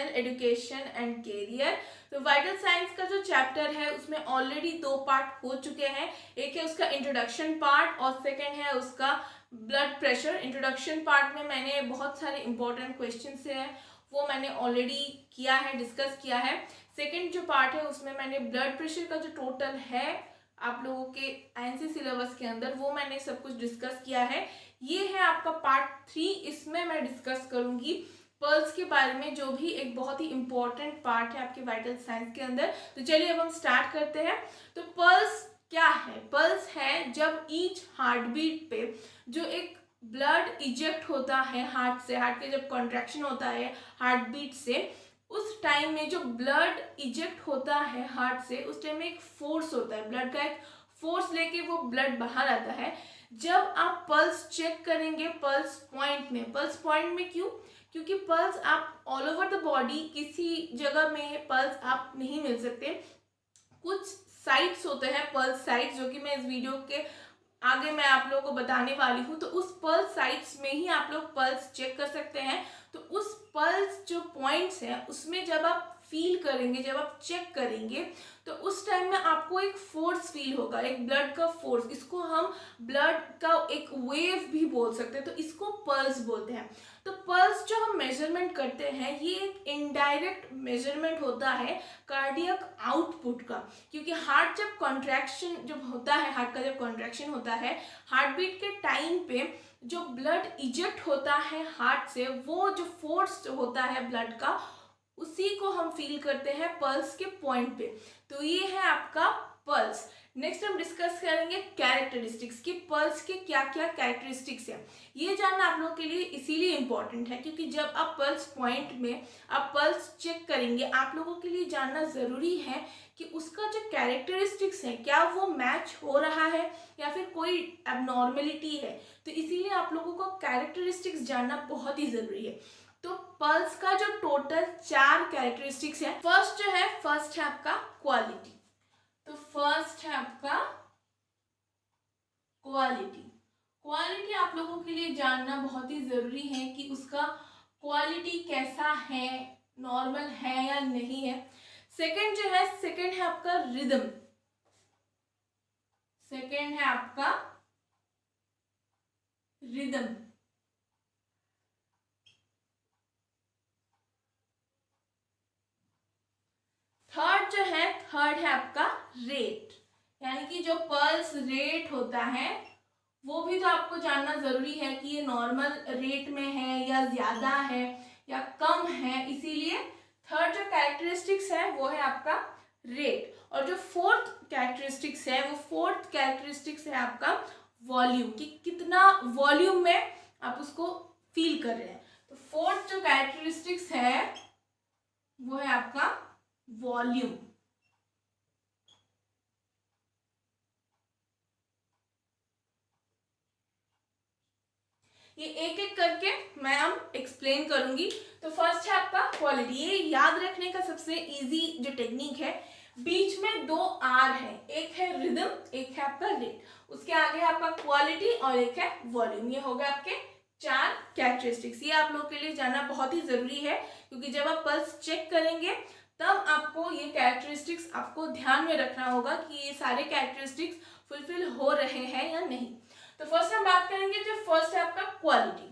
Professional education and career. तो vital science का जो चैप्टर है उसमें ऑलरेडी 2 पार्ट हो चुके हैं। एक है उसका इंट्रोडक्शन पार्ट और सेकंड है उसका ब्लड प्रेशर। इंट्रोडक्शन पार्ट में मैंने बहुत सारे इंपॉर्टेंट क्वेश्चन हैं वो मैंने ऑलरेडी किया है, डिस्कस किया है। सेकंड जो पार्ट है उसमें मैंने ब्लड प्रेशर का जो टोटल है आप लोगों के आईएनसी सिलेबस के अंदर वो मैंने सब कुछ डिस्कस किया है। ये है आपका पार्ट 3। इसमें मैं डिस्कस करूंगी पल्स के बारे में, जो भी एक बहुत ही इंपॉर्टेंट पार्ट है आपके वाइटल साइंस के अंदर। तो चलिए अब हम स्टार्ट करते हैं। तो पल्स क्या है? पल्स है जब ईच हार्ट बीट पे जो एक ब्लड इजेक्ट होता है हार्ट से, हार्ट के जब कॉन्ट्रैक्शन होता है हार्ट बीट से, उस टाइम में जो ब्लड इजेक्ट होता है हार्ट से, उस टाइम में एक फोर्स होता है, ब्लड का एक फोर्स लेके वो ब्लड बाहर आता है। जब आप पल्स चेक करेंगे पल्स पॉइंट में, पल्स पॉइंट में क्यों? क्योंकि पल्स आप ऑल ओवर द बॉडी किसी जगह में पल्स आप नहीं मिल सकते। कुछ साइट्स होते हैं पल्स साइट्स, जो कि मैं इस वीडियो के आगे मैं आप लोगों को बताने वाली हूँ। तो उस पल्स साइट्स में ही आप लोग पल्स चेक कर सकते हैं। तो उस पल्स जो पॉइंट्स हैं उसमें जब आप फील करेंगे, जब आप चेक करेंगे, तो उस टाइम में आपको एक फोर्स फील होगा, एक ब्लड का फोर्स। इसको हम ब्लड का एक वेव भी बोल सकते हैं, तो इसको पल्स बोलते हैं। तो पल्स जो हम मेजरमेंट करते हैं ये एक इनडायरेक्ट मेजरमेंट होता है कार्डियक आउटपुट का। क्योंकि हार्ट जब कॉन्ट्रैक्शन जब होता है, हार्ट का जब कॉन्ट्रैक्शन होता है, हार्ट बीट के टाइम पे जो ब्लड इजेक्ट होता है हार्ट से, वो जो फोर्स होता है ब्लड का, उसी को हम फील करते हैं पल्स के पॉइंट पे। तो ये है आपका पल्स। नेक्स्ट हम डिस्कस करेंगे कैरेक्टरिस्टिक्स की, पल्स के क्या क्या कैरेक्टरिस्टिक्स हैं। ये जानना आप लोगों के लिए इसीलिए इम्पॉर्टेंट है क्योंकि जब आप पल्स पॉइंट में आप पल्स चेक करेंगे, आप लोगों के लिए जानना ज़रूरी है कि उसका जो कैरेक्टरिस्टिक्स है क्या वो मैच हो रहा है या फिर कोई एबनॉर्मेलिटी है। तो इसीलिए आप लोगों को कैरेक्टरिस्टिक्स जानना बहुत ही ज़रूरी है। तो पल्स का जो टोटल 4 कैरेक्टरिस्टिक्स है, फर्स्ट है आपका क्वालिटी। तो फर्स्ट है आपका क्वालिटी। क्वालिटी आप लोगों के लिए जानना बहुत ही जरूरी है कि उसका क्वालिटी कैसा है, नॉर्मल है या नहीं है। सेकंड है आपका रिदम। सेकंड है आपका रिदम। थर्ड है आपका रेट, यानी कि जो पल्स रेट होता है वो भी तो आपको जानना जरूरी है कि ये नॉर्मल रेट में है या ज्यादा है या कम है। इसीलिए थर्ड जो कैरेक्टरिस्टिक्स है वो है आपका रेट। और जो फोर्थ कैरेक्टरिस्टिक्स है है आपका वॉल्यूम, कि कितना वॉल्यूम में आप उसको फील कर रहे हैं। तो फोर्थ जो कैरेक्टरिस्टिक्स है वो है आपका वॉल्यूम। ये एक एक करके मैं अब एक्सप्लेन करूंगी। तो फर्स्ट है आपका क्वालिटी। ये याद रखने का सबसे इजी जो टेक्निक है, बीच में 2 आर है, एक है रिदम, एक है आपका रेट, उसके आगे है आपका क्वालिटी और एक है वॉल्यूम। ये हो गए आपके 4 कैरेक्टरिस्टिक्स। ये आप लोग के लिए जानना बहुत ही जरूरी है क्योंकि जब आप पल्स चेक करेंगे तब आपको ये कैरेक्टरिस्टिक्स आपको ध्यान में रखना होगा कि ये सारे कैरेक्टरिस्टिक्स फुलफिल हो रहे हैं या नहीं। तो फर्स्ट हम बात करेंगे, जो फर्स्ट है आपका क्वालिटी।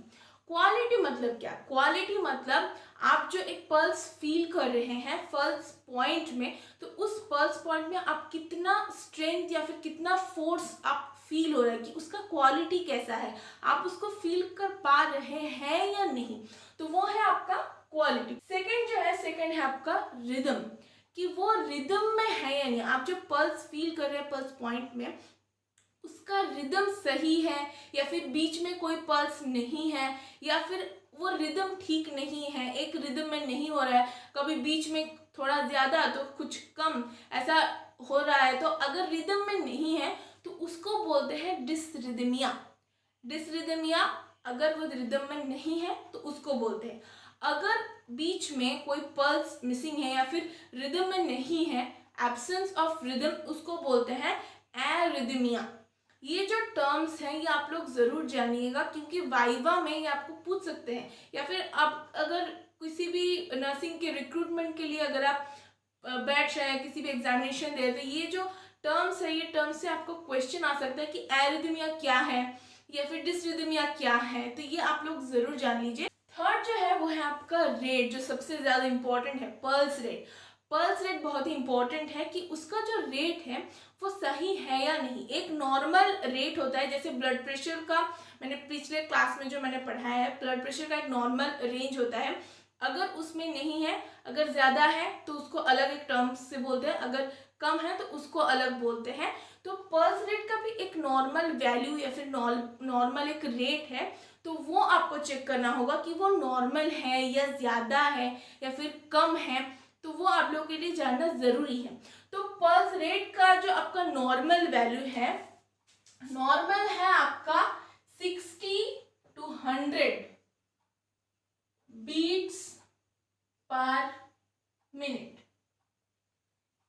क्वालिटी मतलब क्या? क्वालिटी मतलब आप जो एक पल्स फील कर रहे हैं पल्स पॉइंट में, तो उस पल्स पॉइंट में आप कितना स्ट्रेंथ या फिर कितना फोर्स आप फील हो रहा है, कि उसका क्वालिटी कैसा है, आप उसको फील कर पा रहे हैं या नहीं। तो वो है आपका क्वालिटी। सेकंड है आपका रिदम, कि वो रिदम में है या नहीं। आप जो पल्स फील कर रहे हैं पल्स पॉइंट में, उसका रिदम सही है या फिर बीच में कोई पल्स नहीं है या फिर वो रिदम ठीक नहीं है, एक रिदम में नहीं हो रहा है, कभी बीच में थोड़ा ज्यादा तो कुछ कम ऐसा हो रहा है। तो अगर रिदम में नहीं है तो उसको बोलते हैं डिसरिदमिया। डिसरिदमिया अगर वो रिदम में नहीं है तो उसको बोलते हैं। अगर बीच में कोई पल्स मिसिंग है या फिर रिदम में नहीं है, एब्सेंस ऑफ रिदम, उसको बोलते हैं एरिदमिया। ये जो टर्म्स हैं ये आप लोग जरूर जानिएगा क्योंकि वाइवा में ये आपको पूछ सकते हैं, या फिर आप अगर किसी भी नर्सिंग के रिक्रूटमेंट के लिए अगर आप बैठ रहे हैं, किसी भी एग्जामिनेशन दे रहे हैं, तो ये जो टर्म्स है, ये टर्म्स से आपको क्वेश्चन आ सकता है कि एरिथमिया क्या है या फिर डिसरिथमिया क्या है, तो ये आप लोग जरूर जान लीजिए। थर्ड जो है वो है आपका रेट, जो सबसे ज़्यादा इंपॉर्टेंट है, पल्स रेट। पल्स रेट बहुत ही इंपॉर्टेंट है कि उसका जो रेट है वो सही है या नहीं। एक नॉर्मल रेट होता है, जैसे ब्लड प्रेशर का मैंने पिछले क्लास में जो मैंने पढ़ाया है, ब्लड प्रेशर का एक नॉर्मल रेंज होता है। अगर उसमें नहीं है, अगर ज़्यादा है तो उसको अलग एक टर्म से बोलते हैं, अगर कम है तो उसको अलग बोलते हैं। तो पल्स रेट का भी एक नॉर्मल वैल्यू या फिर नॉर्मल एक रेट है, तो वो आपको चेक करना होगा कि वो नॉर्मल है या ज़्यादा है या फिर कम है, तो वो आप लोगों के लिए जानना ज़रूरी है। तो पल्स रेट का जो आपका नॉर्मल वैल्यू है, नॉर्मल है आपका 60 to 100 बीट्स पर मिनट।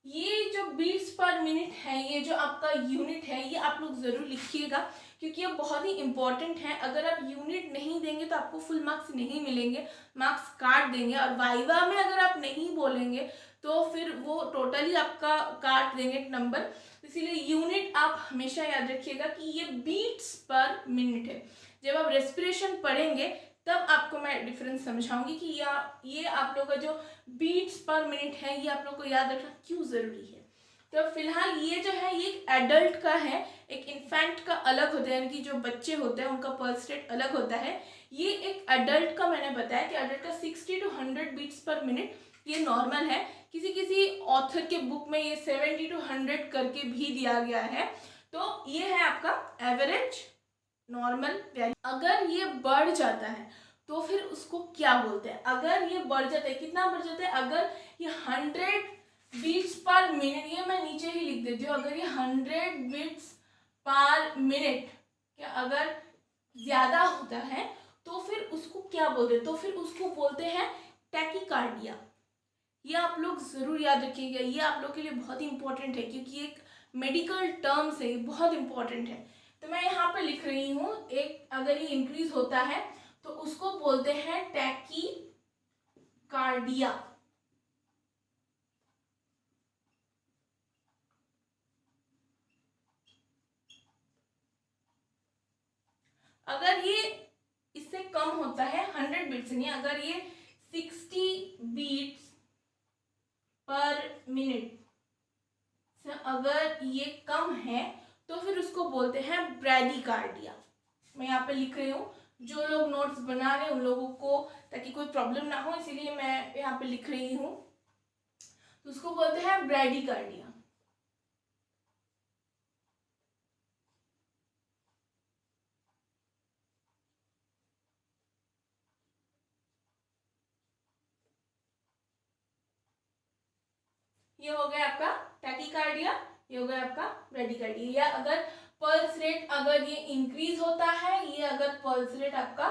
ये जो बीट्स पर मिनट है, ये जो आपका यूनिट है, ये आप लोग ज़रूर लिखिएगा क्योंकि ये बहुत ही इंपॉर्टेंट है। अगर आप यूनिट नहीं देंगे तो आपको फुल मार्क्स नहीं मिलेंगे, मार्क्स काट देंगे। और वाइवा में अगर आप नहीं बोलेंगे तो फिर वो टोटली आपका काट देंगे नंबर। इसीलिए यूनिट आप हमेशा याद रखिएगा कि ये बीट्स पर मिनट है। जब आप रेस्पिरेशन पढ़ेंगे तब आपको मैं डिफरेंस समझाऊंगी कि ये आप लोग का जो बीट्स पर मिनट है, ये आप लोग को याद रखना क्यों ज़रूरी है। तो फिलहाल ये जो है ये एक एडल्ट का है, एक इन्फेंट का अलग होता है, यानी कि जो बच्चे होते हैं उनका पल्स रेट अलग होता है। ये एक एडल्ट का मैंने बताया कि एडल्ट का 60 to 100 बीट्स पर मिनट ये नॉर्मल है। किसी किसी ऑथर के बुक में ये 70 to 100 करके भी दिया गया है। तो ये है आपका एवरेज नॉर्मल वैल्यू। अगर ये बढ़ जाता है तो फिर उसको क्या बोलते हैं? अगर ये बढ़ जाता है, कितना बढ़ जाता है? अगर ये 100 बीट्स पर मिनट, ये मैं नीचे ही लिख देती हूँ, अगर ये 100 बीट्स पर मिनट क्या अगर ज़्यादा होता है तो फिर उसको क्या बोलते हैं? तो फिर उसको बोलते हैं टैकीकार्डिया। ये आप लोग ज़रूर याद रखिएगा, ये आप लोग के लिए बहुत ही इंपॉर्टेंट है क्योंकि एक मेडिकल टर्म्स है, बहुत इंपॉर्टेंट है। तो मैं यहाँ पे लिख रही हूँ, एक अगर ये इंक्रीज होता है तो उसको बोलते हैं टैकीकार्डिया। अगर ये इससे कम होता है, 100 बीट्स नहीं, अगर ये 60 बीट्स पर मिनट से अगर ये कम है तो फिर उसको बोलते हैं ब्रैडीकार्डिया। मैं यहाँ पे लिख रही हूँ, जो लोग नोट्स बना रहे हैं उन लोगों को ताकि कोई प्रॉब्लम ना हो, इसीलिए मैं यहाँ पे लिख रही हूँ। तो उसको बोलते हैं ब्रैडीकार्डिया। ये हो गया आपका टैकीकार्डिया, ये हो गया आपका ब्रैडीकार्डिया। या अगर पल्स रेट अगर ये इंक्रीज होता है, ये अगर पल्स रेट आपका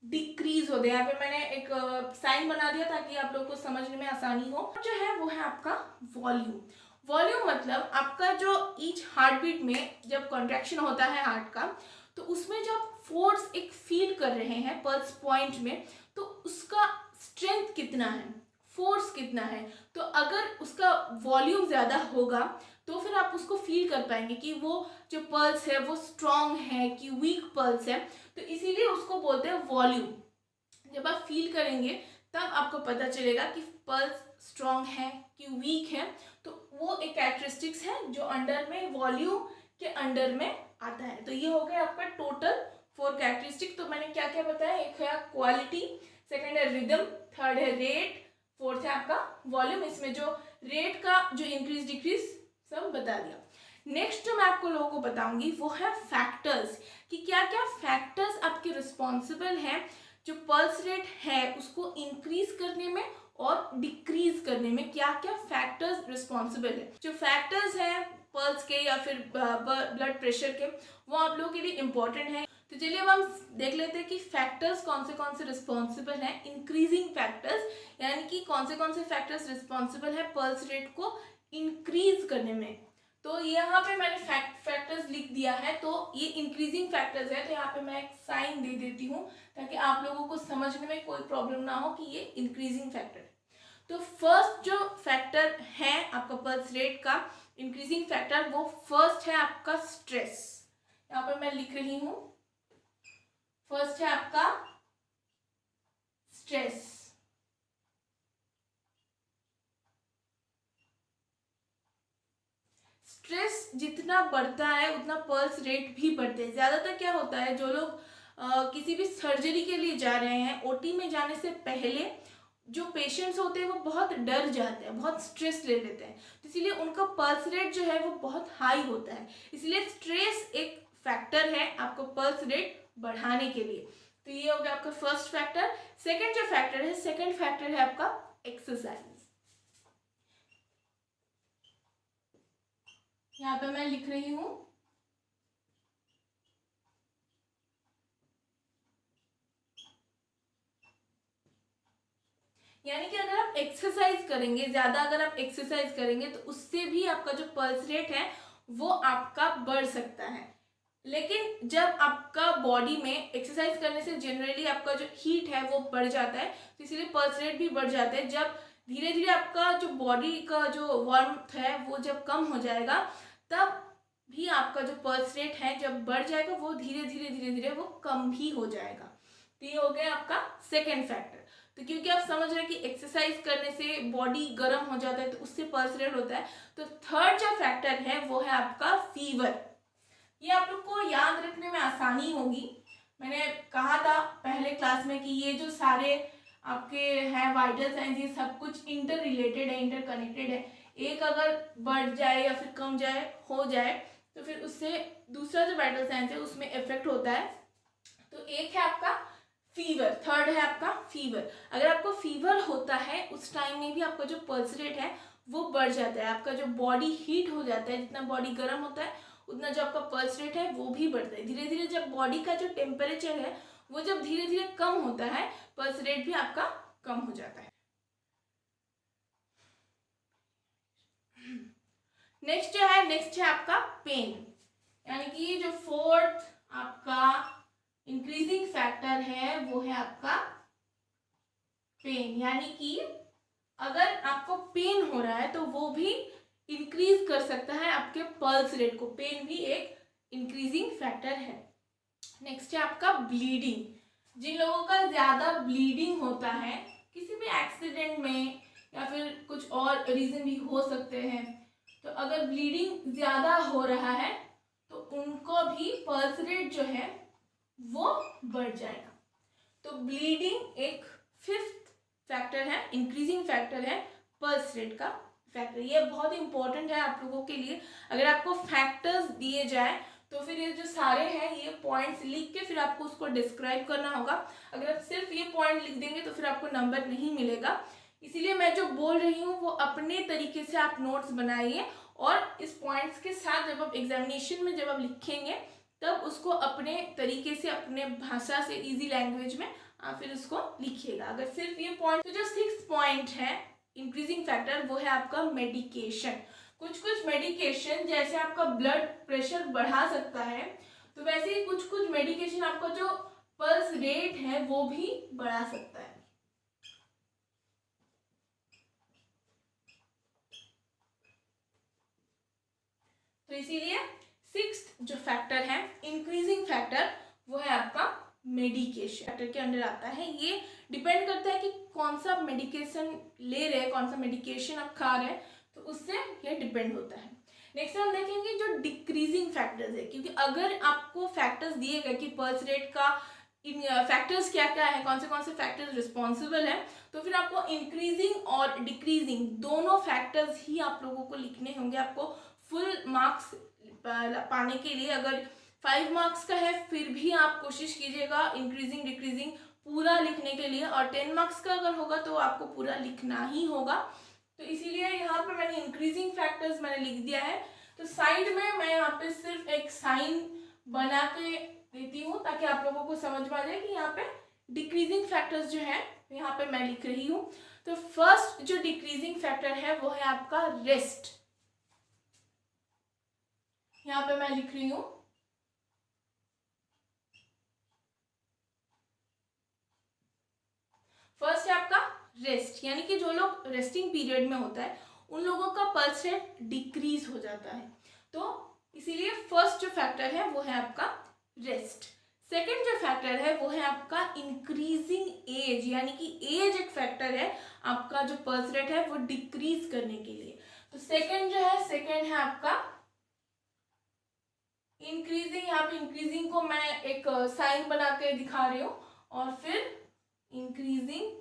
डिक्रीज होता है, यहाँ पे मैंने एक साइन बना दिया ताकि आप लोग को समझने में आसानी हो। जो है वो है आपका वॉल्यूम। वॉल्यूम मतलब आपका जो ईच हार्ट बीट में जब कॉन्ट्रैक्शन होता है हार्ट का, तो उसमें जब फोर्स एक फील कर रहे हैं पल्स पॉइंट में, तो उसका स्ट्रेंथ कितना है, फोर्स कितना है। तो अगर उसका वॉल्यूम ज़्यादा होगा तो फिर आप उसको फील कर पाएंगे कि वो जो पल्स है वो स्ट्रॉन्ग है कि वीक पल्स है। तो इसीलिए उसको बोलते हैं वॉल्यूम। जब आप फील करेंगे तब आपको पता चलेगा कि पल्स स्ट्रॉन्ग है कि वीक है। तो वो एक कैरेक्टरिस्टिक्स है जो अंडर में वॉल्यूम के अंडर में आता है। तो ये हो गया आपका टोटल 4 कैरेक्टरिस्टिक। तो मैंने क्या क्या बताया, एक है क्वालिटी, सेकेंड है रिदम, थर्ड है रेट, फोर्थ है आपका वॉल्यूम। इसमें जो रेट का जो इंक्रीज डिक्रीज सब बता दिया। नेक्स्ट जो मैं आपको लोगों को बताऊंगी वो है फैक्टर्स, कि क्या क्या फैक्टर्स आपके रिस्पॉन्सिबल हैं जो पल्स रेट है उसको इंक्रीज करने में और डिक्रीज करने में, क्या क्या फैक्टर्स रिस्पॉन्सिबल है। जो फैक्टर्स हैं पल्स के या फिर ब्लड प्रेशर के, वो आप लोगों के लिए इंपॉर्टेंट है। तो चलिए अब हम देख लेते हैं कि फैक्टर्स कौन से रिस्पॉन्सिबल हैं, इंक्रीजिंग फैक्टर्स, यानी कि कौन से फैक्टर्स रिस्पॉन्सिबल है पल्स रेट को इंक्रीज करने में। तो यहाँ पे मैंने फैक्टर्स लिख दिया है, तो ये इंक्रीजिंग फैक्टर्स है, तो यहाँ पे मैं एक साइन दे देती हूँ ताकि आप लोगों को समझने में कोई प्रॉब्लम ना हो कि ये इंक्रीजिंग फैक्टर है। तो फर्स्ट जो फैक्टर है आपका पल्स रेट का इंक्रीजिंग फैक्टर, वो फर्स्ट है आपका स्ट्रेस। यहाँ पर मैं लिख रही हूँ, फर्स्ट है आपका स्ट्रेस। स्ट्रेस जितना बढ़ता है उतना पल्स रेट भी बढ़ते हैं। ज़्यादातर क्या होता है, जो लोग किसी भी सर्जरी के लिए जा रहे हैं, ओटी में जाने से पहले जो पेशेंट्स होते हैं वो बहुत डर जाते हैं, बहुत स्ट्रेस ले लेते हैं, तो इसीलिए उनका पल्स रेट जो है वो बहुत हाई होता है। इसलिए स्ट्रेस एक फैक्टर है आपको पल्स रेट बढ़ाने के लिए। तो ये हो गया आपका फर्स्ट फैक्टर। सेकंड जो फैक्टर है, सेकंड फैक्टर है आपका एक्सरसाइज। यहाँ पे मैं लिख रही हूँ, यानी कि अगर आप एक्सरसाइज करेंगे, ज़्यादा अगर आप एक्सरसाइज करेंगे तो उससे भी आपका जो पल्स रेट है वो आपका बढ़ सकता है। लेकिन जब आपका बॉडी में एक्सरसाइज करने से जनरली आपका जो हीट है वो बढ़ जाता है, तो इसीलिए पल्स रेट भी बढ़ जाता है। जब धीरे धीरे आपका जो बॉडी का जो वार्मथ है वो जब कम हो जाएगा, तब भी आपका जो पल्स रेट है जब बढ़ जाएगा वो धीरे धीरे वो कम भी हो जाएगा। तो ये हो गया आपका सेकेंड फैक्टर। तो क्योंकि आप समझ रहे हैं कि एक्सरसाइज करने से बॉडी गर्म हो जाता है तो उससे पल्स रेट होता है। तो थर्ड जो फैक्टर है वो है आपका फीवर। ये आप लोग को याद रखने में आसानी होगी। मैंने कहा था पहले क्लास में कि ये जो सारे आपके हैं वाइटल साइंस, ये सब कुछ इंटर रिलेटेड है, इंटर कनेक्टेड है। एक अगर बढ़ जाए या फिर कम जाए हो जाए तो फिर उससे दूसरा जो वाइटल साइंस है उसमें इफेक्ट होता है। तो एक है आपका फीवर, थर्ड है आपका फीवर। अगर आपको फीवर होता है उस टाइम में भी आपका जो पल्स रेट है वो बढ़ जाता है, आपका जो बॉडी हीट हो जाता है, जितना बॉडी गर्म होता है उतना जो आपका पल्स रेट है वो भी बढ़ता है। धीरे धीरे जब बॉडी का जो टेम्परेचर है वो जब धीरे धीरे कम होता है, पल्स रेट भी आपका कम हो जाता है। नेक्स्ट है आपका पेन, यानी कि जो फोर्थ आपका इंक्रीजिंग फैक्टर है वो है आपका पेन। यानी कि अगर आपको पेन हो रहा है तो वो भी इंक्रीज कर सकता है आपके पल्स रेट को। पेन भी एक इंक्रीजिंग फैक्टर है। नेक्स्ट है आपका ब्लीडिंग। जिन लोगों का ज़्यादा ब्लीडिंग होता है किसी भी एक्सीडेंट में या फिर कुछ और रीज़न भी हो सकते हैं, तो अगर ब्लीडिंग ज़्यादा हो रहा है तो उनको भी पल्स रेट जो है वो बढ़ जाएगा। तो ब्लीडिंग एक फिफ्थ फैक्टर है, इंक्रीजिंग फैक्टर है पल्स रेट का फैक्टर। ये बहुत इंपॉर्टेंट है आप लोगों के लिए। अगर आपको फैक्टर्स दिए जाए तो फिर ये जो सारे हैं ये पॉइंट्स लिख के फिर आपको उसको डिस्क्राइब करना होगा। अगर आप सिर्फ ये पॉइंट लिख देंगे तो फिर आपको नंबर नहीं मिलेगा। इसीलिए मैं जो बोल रही हूँ वो अपने तरीके से आप नोट्स बनाइए, और इस पॉइंट्स के साथ जब आप एग्जामिनेशन में जब आप लिखेंगे तब उसको अपने तरीके से, अपने भाषा से, इजी लैंग्वेज में आप फिर उसको लिखिएगा। अगर सिर्फ ये पॉइंट, तो जो 6th पॉइंट है इंक्रीजिंग फैक्टर वो है आपका मेडिकेशन। कुछ मेडिकेशन जैसे आपका ब्लड प्रेशर बढ़ा सकता है, तो वैसे ही कुछ मेडिकेशन आपका जो पल्स रेट है वो भी बढ़ा सकता है। तो इसीलिए 6th जो फैक्टर है इंक्रीजिंग फैक्टर वो है आपका मेडिकेशन। फैक्टर के अंडर आता है। ये डिपेंड करता है कि कौन सा मेडिकेशन ले रहे हैं, कौन सा मेडिकेशन आप खा रहे हैं, तो उससे ये डिपेंड होता है। नेक्स्ट हम देखेंगे जो डिक्रीजिंग फैक्टर्स है, क्योंकि अगर आपको फैक्टर्स दिए गए कि पल्स रेट का इन फैक्टर्स क्या क्या है, कौन से फैक्टर्स रिस्पॉन्सिबल है, तो फिर आपको इंक्रीजिंग और डिक्रीजिंग दोनों फैक्टर्स ही आप लोगों को लिखने होंगे। आपको फुल मार्क्स पाने के लिए अगर 5 मार्क्स का है फिर भी आप कोशिश कीजिएगा इंक्रीजिंग डिक्रीजिंग पूरा लिखने के लिए, और 10 मार्क्स का अगर होगा तो आपको पूरा लिखना ही होगा। तो इसीलिए यहाँ पे मैंने इंक्रीजिंग फैक्टर्स मैंने लिख दिया है। तो साइड में मैं यहाँ पे सिर्फ एक साइन बना के देती हूँ ताकि आप लोगों को समझ में आ जाए कि यहाँ पे डिक्रीजिंग फैक्टर्स जो है यहाँ पे मैं लिख रही हूँ। तो फर्स्ट जो डिक्रीजिंग फैक्टर है वो है आपका रेस्ट। यहाँ पे मैं लिख रही हूँ फर्स्ट है आपका रेस्ट, यानी कि जो लोग रेस्टिंग पीरियड में होता है उन लोगों का पल्स रेट डिक्रीज हो जाता है, तो इसीलिए फर्स्ट जो फैक्टर है वो है आपका रेस्ट। सेकंड जो फैक्टर है वो है आपका इंक्रीजिंग एज, यानी कि एज एक फैक्टर है आपका जो पल्स रेट है वो डिक्रीज करने के लिए। तो सेकंड है आपका इंक्रीजिंग। यहाँ पे इंक्रीजिंग को मैं एक साइन बना के दिखा रही हूँ, और फिर इंक्रीजिंग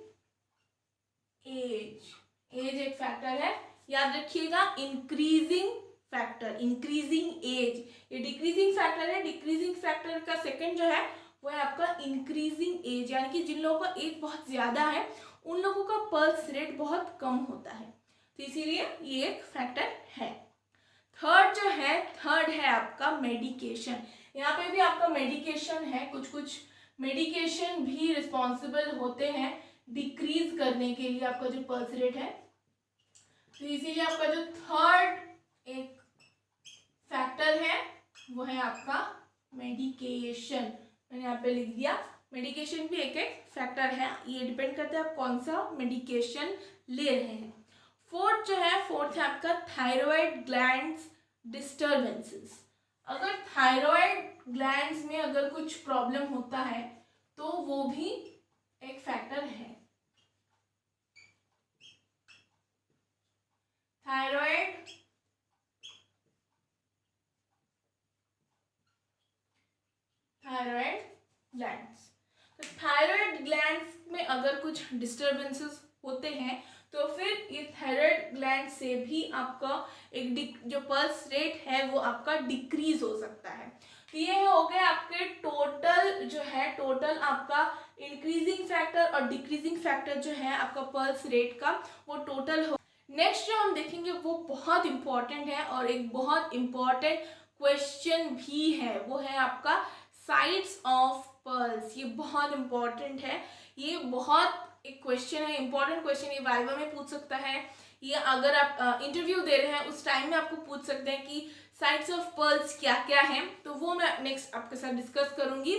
एज एक फैक्टर है, याद रखिएगा इंक्रीजिंग फैक्टर, इंक्रीजिंग एज ये डिक्रीजिंग फैक्टर है। डिक्रीजिंग फैक्टर का सेकंड जो है वो है आपका इंक्रीजिंग एज, यानी कि जिन लोगों का एज बहुत ज्यादा है उन लोगों का पल्स रेट बहुत कम होता है, तो इसीलिए ये एक फैक्टर है। थर्ड है आपका मेडिकेशन। यहाँ पे भी आपका मेडिकेशन है, कुछ मेडिकेशन भी रिस्पॉन्सिबल होते हैं डिक्रीज करने के लिए आपका जो पल्स रेट है, तो इसीलिए आपका जो थर्ड एक फैक्टर है वो है आपका मेडिकेशन। मैंने यहाँ पे लिख दिया मेडिकेशन भी एक फैक्टर है, ये डिपेंड करता है आप कौन सा मेडिकेशन ले रहे हैं। फोर्थ है आपका थायराइड ग्लैंड्स डिस्टर्बेंसेस। अगर थायराइड ग्लैंड्स में अगर कुछ प्रॉब्लम होता है तो वो भी एक फैक्टर है। थायराइड ग्लैंड्स, तो थायराइड ग्लैंड्स में अगर कुछ डिस्टर्बेंसेस होते हैं तो फिर ये थायराइड ग्लैंड से भी आपका एक जो पल्स रेट है वो आपका डिक्रीज हो सकता है। तो ये हो गया आपके टोटल आपका इंक्रीजिंग फैक्टर और डिक्रीजिंग फैक्टर जो है आपका पल्स रेट का वो टोटल हो। नेक्स्ट जो हम देखेंगे वो बहुत इंपॉर्टेंट है और एक बहुत इंपॉर्टेंट क्वेश्चन भी है, वो है आपका साइड्स ऑफ पल्स। ये बहुत इंपॉर्टेंट है, ये बहुत एक क्वेश्चन है, इंपॉर्टेंट क्वेश्चन, ये वाइवा में पूछ सकता है, ये अगर आप इंटरव्यू दे रहे हैं उस टाइम में आपको पूछ सकते हैं कि साइड्स ऑफ पल्स क्या क्या हैं, तो वो मैं नेक्स्ट आपके साथ डिस्कस करूंगी।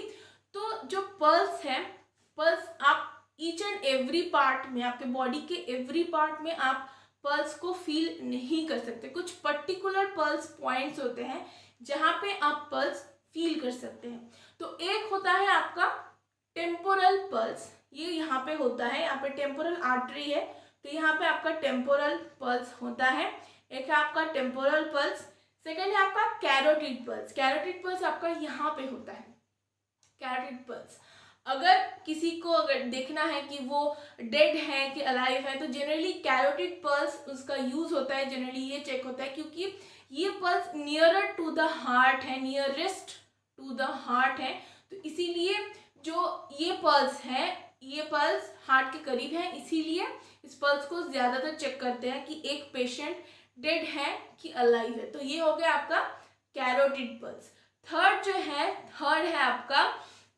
तो जो पल्स है, पल्स आप ईच एंड एवरी पार्ट में, आपके बॉडी के एवरी पार्ट में आप पल्स को फील नहीं कर सकते। कुछ पर्टिकुलर पल्स पॉइंट्स होते हैं जहाँ पे आप पल्स फील कर सकते हैं। तो एक होता है आपका टेम्पोरल पल्स, ये यहाँ पे होता है, यहाँ पे टेम्पोरल आर्टरी है तो यहाँ पे आपका टेम्पोरल पल्स होता है। एक है आपका टेम्पोरल पल्स, सेकंड है आपका कैरोटिड पल्स। कैरोटिड पल्स आपका यहाँ पे होता है। कैरोटिड पल्स अगर किसी को अगर देखना है कि वो डेड है कि अलाइव है तो जनरली कैरोटिड पल्स उसका यूज होता है, जनरली ये चेक होता है क्योंकि ये pulse nearer to the heart है, नियरेस्ट टू द हार्ट है, तो इसीलिए जो ये पल्स है ये पल्स हार्ट के करीब है, इसीलिए इस पल्स को ज्यादातर चेक करते हैं कि एक पेशेंट डेड है कि अलाइव है। तो ये हो गया आपका कैरोटिड पल्स। थर्ड है आपका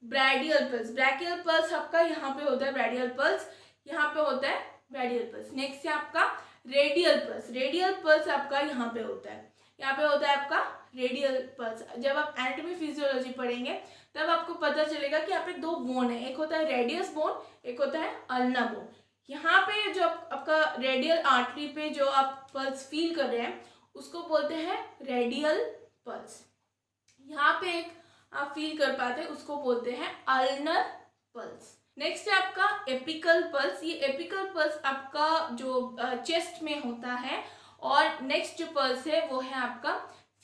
ब्रैडियल पल्स। ब्रैकियल पल्स आपका यहाँ पे होता है, ब्रैडियल पल्स यहाँ पे होता है, ब्रैडियल पल्स। नेक्स्ट है आपका रेडियल पल्स। रेडियल पल्स आपका यहाँ पे होता है, यहाँ पे होता है आपका रेडियल पल्स। जब आप एनाटॉमी फिजियोलॉजी पढ़ेंगे तब आपको पता चलेगा कि यहाँ पे दो बोन है, एक होता है रेडियस बोन, एक होता है अल्ना बोन। यहाँ पे जो आपका रेडियल आर्टरी पे जो आप पल्स फील कर रहे हैं उसको बोलते हैं रेडियल पल्स। यहाँ पे एक आप फील कर पाते हैं उसको बोलते हैं अल्नर पल्स। नेक्स्ट है आपका एपिकल पल्स। ये एपिकल पल्स आपका जो चेस्ट में होता है। और नेक्स्ट जो पल्स है वो है आपका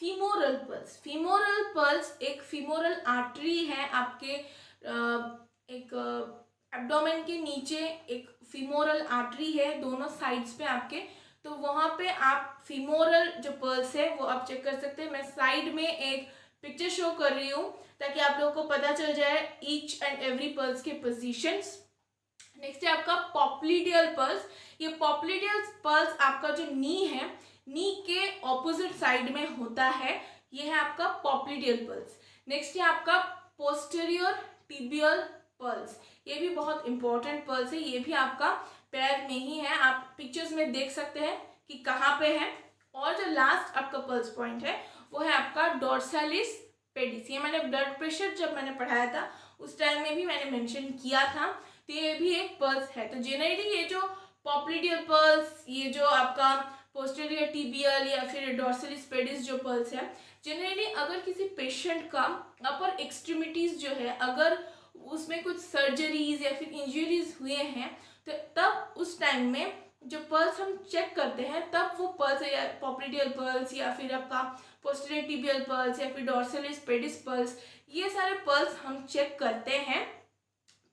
फीमोरल पल्स। फीमोरल पल्स एक फीमोरल आर्टरी है आपके एक एब्डोमेन के नीचे, एक फीमोरल आर्टरी है दोनों साइड्स पे आपके, तो वहाँ पे आप फीमोरल जो पल्स है वो आप चेक कर सकते हैं। मैं साइड में एक पिक्चर शो कर रही हूँ ताकि आप लोगों को पता चल जाए ईच एंड एवरी पल्स के पोजीशंस। नेक्स्ट है आपका पॉप्लिडियल पल्स। ये पॉप्लिडियल पल्स आपका जो नी है, नी के ऑपोजिट साइड में होता है, ये है आपका पॉप्लिडियल पल्स। नेक्स्ट है आपका पोस्टीरियर टिबियल पल्स। ये भी बहुत इंपॉर्टेंट पल्स है, ये भी आपका पैर में ही है, आप पिक्चर्स में देख सकते हैं कि कहाँ पे है। और जो लास्ट आपका पल्स पॉइंट है वो है आपका डोर्सालिस पेडिस। ये मैंने ब्लड प्रेशर जब मैंने पढ़ाया था उस टाइम में भी मैंने मेंशन किया था। तो ये भी एक पल्स है। तो जनरली ये जो पॉप्लिडियल पल्स, ये जो आपका पोस्टीरियर टिबियल या फिर डोर्सालिस पेडिस जो पल्स है, जनरली अगर किसी पेशेंट का अपर एक्सट्रीमिटीज जो है अगर उसमें कुछ सर्जरीज या फिर इंजरीज हुए हैं तो तब उस टाइम में जो पल्स हम चेक करते हैं तब वो पल्स या पॉप्लिडियल पल्स या फिर आपका पोस्टीरियर टिबियल पल्स या फिर डोर्सालिस पेडिस पल्स, ये सारे पल्स हम चेक करते हैं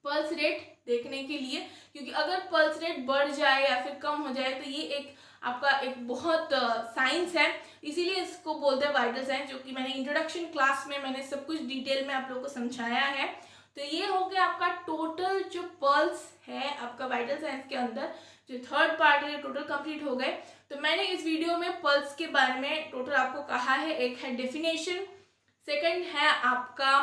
पल्स रेट देखने के लिए। क्योंकि अगर पल्स रेट बढ़ जाए या फिर कम हो जाए तो ये एक आपका एक बहुत साइंस है, इसीलिए इसको बोलते हैं वाइटल साइंस, जो कि मैंने इंट्रोडक्शन क्लास में मैंने सब कुछ डिटेल में आप लोगों को समझाया है। तो ये हो गया आपका टोटल जो पल्स है आपका वाइटल साइंस के अंदर, जो थर्ड पार्ट है टोटल कंप्लीट हो गए। तो मैंने इस वीडियो में पल्स के बारे में टोटल आपको कहा है, एक है डेफिनेशन, सेकंड है आपका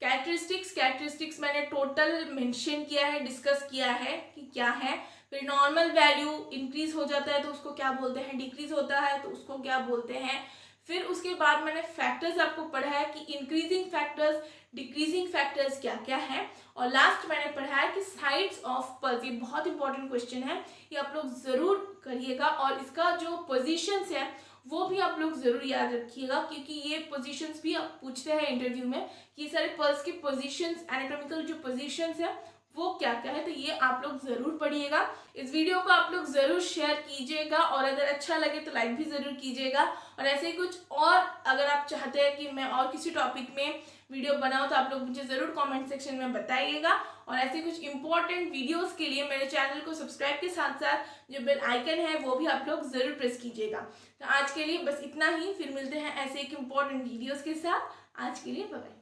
कैरेक्टरिस्टिक्स मैंने टोटल मेंशन किया है, डिस्कस किया है कि क्या है। फिर नॉर्मल वैल्यू इंक्रीज हो जाता है तो उसको क्या बोलते हैं, डिक्रीज होता है तो उसको क्या बोलते हैं। फिर उसके बाद मैंने फैक्टर्स आपको पढ़ाया कि इंक्रीजिंग फैक्टर्स, डिक्रीजिंग फैक्टर्स क्या क्या है। और लास्ट मैंने पढ़ाया कि साइड्स ऑफ पल्स, ये बहुत इंपॉर्टेंट क्वेश्चन है, ये आप लोग ज़रूर करिएगा। और इसका जो पोजीशंस है वो भी आप लोग ज़रूर याद रखिएगा, क्योंकि ये पोजीशंस भी आप पूछते हैं इंटरव्यू में कि सारे पल्स की पोजीशंस, एनाटॉमिकल जो पोजीशंस है वो क्या क्या है। तो ये आप लोग ज़रूर पढ़िएगा। इस वीडियो को आप लोग ज़रूर शेयर कीजिएगा और अगर अच्छा लगे तो लाइक भी ज़रूर कीजिएगा। और ऐसे ही कुछ और अगर आप चाहते हैं कि मैं और किसी टॉपिक में वीडियो बनाऊं तो आप लोग मुझे ज़रूर कमेंट सेक्शन में बताइएगा। और ऐसे कुछ इंपॉर्टेंट वीडियोस के लिए मेरे चैनल को सब्सक्राइब के साथ साथ जो बेल आइकन है वो भी आप लोग ज़रूर प्रेस कीजिएगा। तो आज के लिए बस इतना ही, फिर मिलते हैं ऐसे एक इम्पॉर्टेंट वीडियोज़ के साथ। आज के लिए बाय बाय।